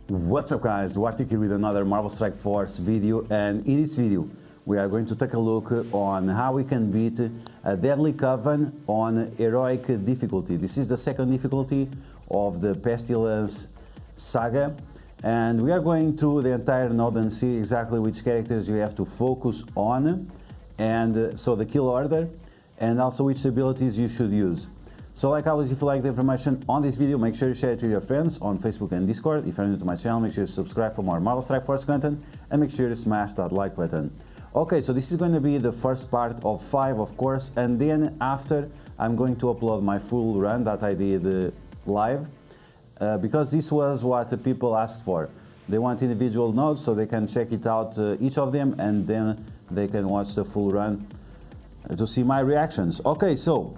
What's up guys, DuArktik here with another Marvel Strike Force video, and in this video we are going to take a look on how we can beat a Deadly Coven on heroic difficulty. This is the second difficulty of the Pestilence Saga, and we are going through the entire node and see exactly which characters you have to focus on, and so the kill order, and also which abilities you should use. So like always, if you like the information on this video, make sure you share it with your friends on Facebook and Discord. If you're new to my channel, make sure you subscribe for more Marvel Strike Force content, and make sure you smash that like button. Okay, so this is going to be the first part of 5, of course, and then after I'm going to upload my full run that I did live, because this was what the people asked for. They want individual nodes so they can check it out, each of them, and then they can watch the full run to see my reactions. Okay, so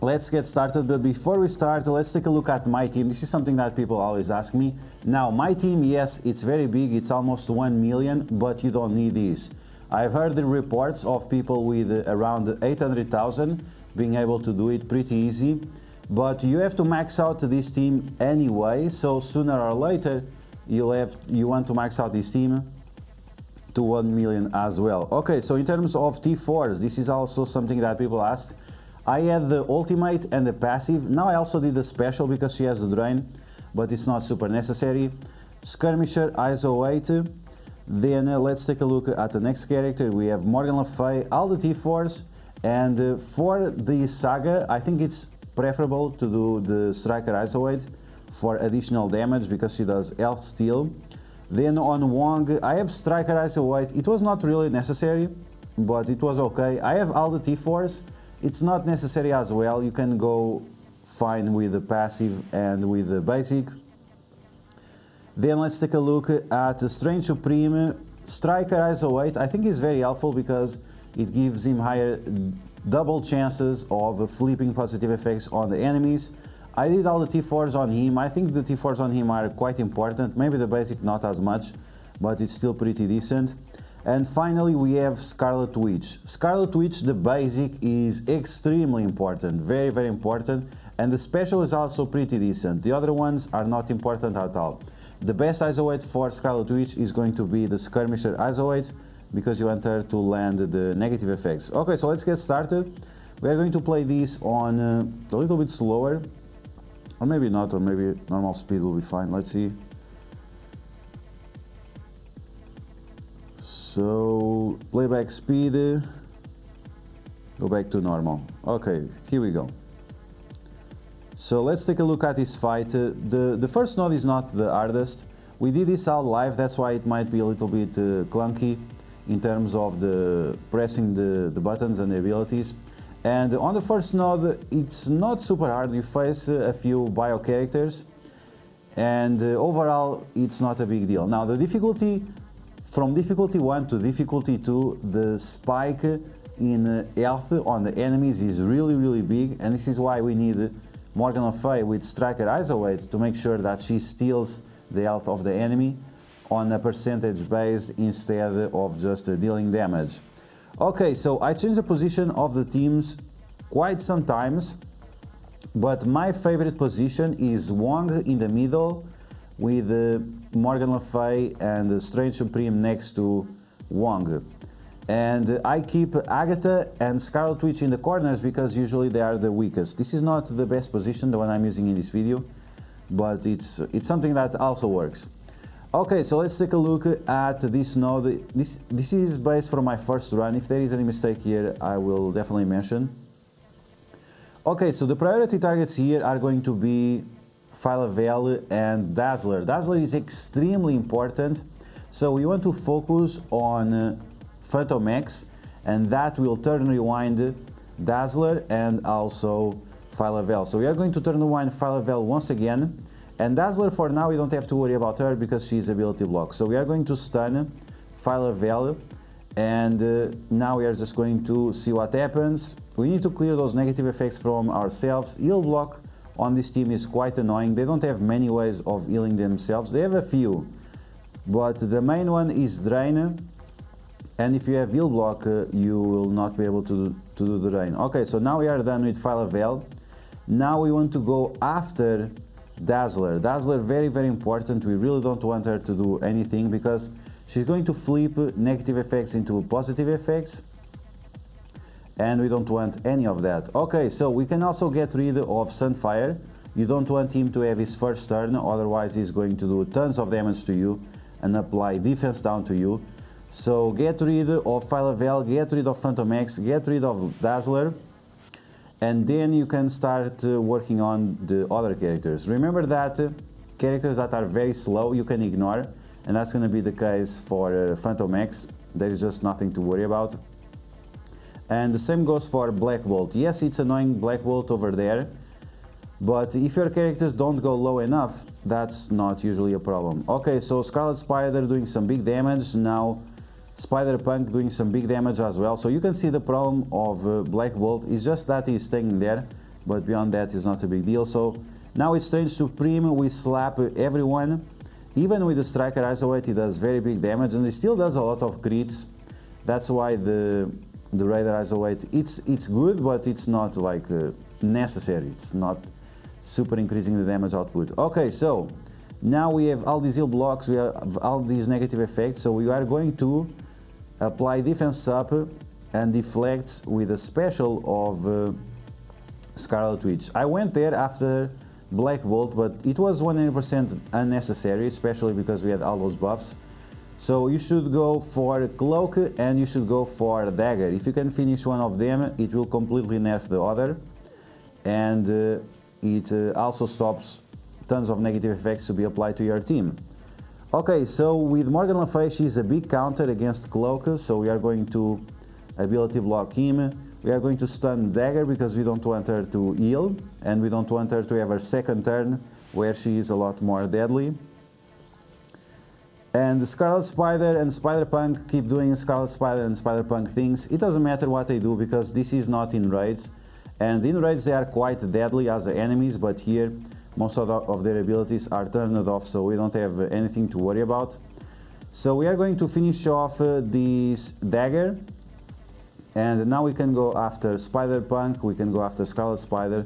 let's get started, but before we start, let's take a look at my team. This is something that people always ask me. Now, my team, yes, it's very big, it's almost 1 million, but you don't need this. I've heard the reports of people with around 800,000 being able to do it pretty easy, but you have to max out this team anyway, so sooner or later you want to max out this team to 1 million as well. Okay, so in terms of T4s, this is also something that people asked. I had the ultimate and the passive. Now I also did the special because she has the drain, but it's not super necessary. Skirmisher, ISO 8. Then let's take a look at the next character. We have Morgan Le Fay, all the T4s, and for the Saga, I think it's preferable to do the Striker ISO 8 for additional damage because she does health steal. Then on Wong, I have Striker ISO 8. It was not really necessary, but it was okay. I have all the T4s. It's not necessary as well, you can go fine with the passive and with the basic. Then let's take a look at the Strange Supreme. Striker ISO 8, I think is very helpful because it gives him higher double chances of flipping positive effects on the enemies. I did all the T4s on him. I think the T4s on him are quite important, maybe the basic not as much, but it's still pretty decent. And finally we have Scarlet Witch. Scarlet Witch, the basic is extremely important, very very important, and the special is also pretty decent. The other ones are not important at all. The best ISO 8 for Scarlet Witch is going to be the Skirmisher ISO 8, because you want her to land the negative effects. Okay, so let's get started. We are going to play this on a little bit slower, or maybe not, or maybe normal speed will be fine. Let's see. So, playback speed, go back to normal. Okay, here we go. So let's take a look at this fight. The first node is not the hardest. We did this out live, that's why it might be a little bit clunky in terms of the pressing the buttons and the abilities. And on the first node, it's not super hard. You face a few bio characters, and overall, it's not a big deal. Now, the difficulty, from difficulty 1 to difficulty 2, the spike in health on the enemies is really big, and this is why we need Morgan Le Fay with Striker ISO 8 to make sure that she steals the health of the enemy on a percentage based instead of just dealing damage. Okay, so I changed the position of the teams quite sometimes, but my favorite position is Wong in the middle with Morgan Le Fay and Strange Supreme next to Wong. And I keep Agatha and Scarlet Witch in the corners because usually they are the weakest. This is not the best position, the one I'm using in this video, but it's something that also works. Okay, so let's take a look at this node. This is based from my first run. If there is any mistake here, I will definitely mention. Okay, so the priority targets here are going to be Phyla-Vell and Dazzler. Dazzler is extremely important, so we want to focus on Phantom X, and that will turn rewind Dazzler and also Phyla-Vell. So we are going to turn rewind Phyla-Vell once again, and Dazzler for now we don't have to worry about her because she's ability block. So we are going to stun Phyla-Vell, and now we are just going to see what happens. We need to clear those negative effects from ourselves. Heal block on this team is quite annoying. They don't have many ways of healing themselves. They have a few, but the main one is drain, and if you have heal block, you will not be able to do the drain. Okay, so now we are done with Phyla-Vell. Now we want to go after Dazzler. Dazzler, very, very important. We really don't want her to do anything because she's going to flip negative effects into positive effects, and we don't want any of that. Okay, so we can also get rid of Sunfire. You don't want him to have his first turn, otherwise he's going to do tons of damage to you and apply defense down to you. So get rid of Phyla-Vell, get rid of Phantom X, get rid of Dazzler, and then you can start working on the other characters. Remember that characters that are very slow you can ignore, and that's going to be the case for Phantom X. There is just nothing to worry about. And the same goes for Black Bolt. Yes, it's annoying Black Bolt over there, but if your characters don't go low enough, that's not usually a problem. Okay, so Scarlet Spider doing some big damage, now Spider-Punk doing some big damage as well. So you can see the problem of Black Bolt is just that he's staying there, but beyond that is not a big deal. So now it's Strange Supreme, we slap everyone. Even with the Striker Isolate, he does very big damage, and he still does a lot of crits. That's why the Raider Isolate, it's good, but it's not like necessary. It's not super increasing the damage output. Okay, so now we have all these heal blocks, we have all these negative effects, so we are going to apply defense up and deflects with a special of Scarlet Witch. I went there after Black Bolt, but it was 100% unnecessary, especially because we had all those buffs. So you should go for Cloak and you should go for Dagger. If you can finish one of them, it will completely nerf the other, and it also stops tons of negative effects to be applied to your team. Okay, so with Morgan Le Fay, she's a big counter against Cloak, so we are going to ability block him. We are going to stun Dagger because we don't want her to heal, and we don't want her to have her second turn where she is a lot more deadly. And the Scarlet Spider and Spider-Punk keep doing Scarlet Spider and Spider-Punk things. It doesn't matter what they do because this is not in raids. And in raids they are quite deadly as enemies, but here most of their abilities are turned off, so we don't have anything to worry about. So we are going to finish off this Dagger. And now we can go after Spider-Punk, we can go after Scarlet Spider.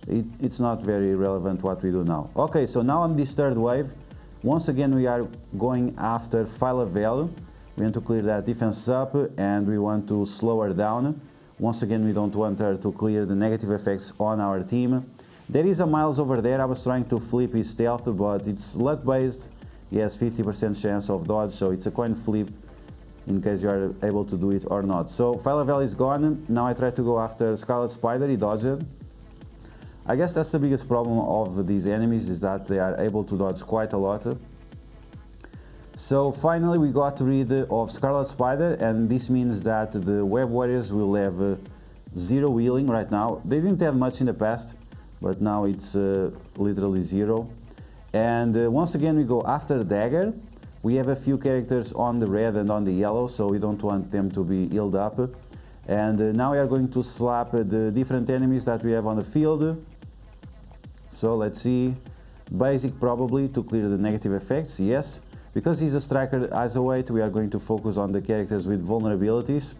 It's not very relevant what we do now. Okay, so now on this third wave, once again we are going after Phyla-Vell. We want to clear that defense up and we want to slow her down. Once again, we don't want her to clear the negative effects on our team. There is a Miles over there. I was trying to flip his stealth, but it's luck based. He has 50% chance of dodge, so it's a coin flip in case you are able to do it or not. So Phyla-Vell is gone. Now I try to go after Scarlet Spider. He dodged. I guess that's the biggest problem of these enemies, is that they are able to dodge quite a lot. So finally we got rid of Scarlet Spider, and this means that the Web Warriors will have zero healing right now. They didn't have much in the past, but now it's literally zero. And once again we go after Dagger. We have a few characters on the red and on the yellow, so we don't want them to be healed up. And now we are going to slap the different enemies that we have on the field. So let's see, basic probably to clear the negative effects, yes. Because he's a Striker Isolate, we are going to focus on the characters with vulnerabilities.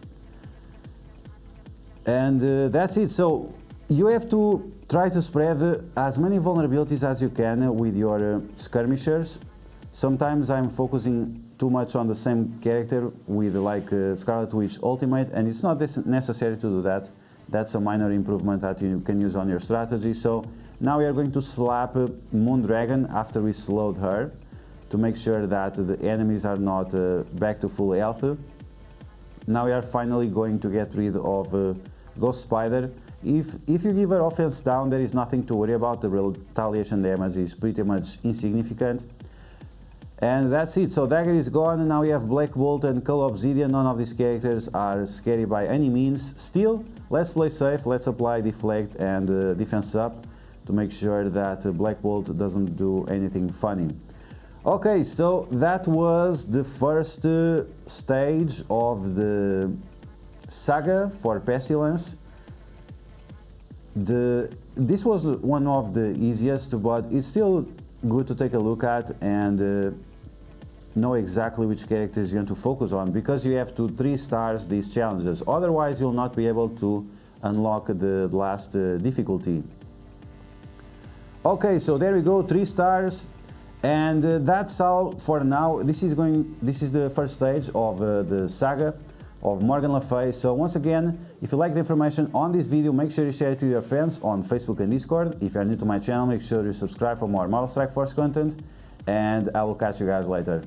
And that's it. So you have to try to spread as many vulnerabilities as you can with your skirmishers. Sometimes I'm focusing too much on the same character with like Scarlet Witch Ultimate, and it's not necessary to do that. That's a minor improvement that you can use on your strategy. So now we are going to slap Moondragon after we slowed her, to make sure that the enemies are not back to full health. Now we are finally going to get rid of Ghost Spider. If you give her offense down, there is nothing to worry about. The retaliation damage is pretty much insignificant. And that's it. So Dagger is gone, and now we have Black Bolt and Cull Obsidian. None of these characters are scary by any means. Still, let's play safe, let's apply Deflect and Defense Up to make sure that Black Bolt doesn't do anything funny. Okay, so that was the first stage of the Saga for Pestilence. This was one of the easiest, but it's still good to take a look at and know exactly which characters you want to focus on, because you have to 3 stars these challenges. Otherwise, you'll not be able to unlock the last difficulty. Okay, so there we go, 3 stars. And that's all for now. This is the first stage of the saga of Morgan Le Fay. So once again, if you like the information on this video, make sure you share it with your friends on Facebook and Discord. If you are new to my channel, make sure you subscribe for more Marvel Strike Force content, and I will catch you guys later.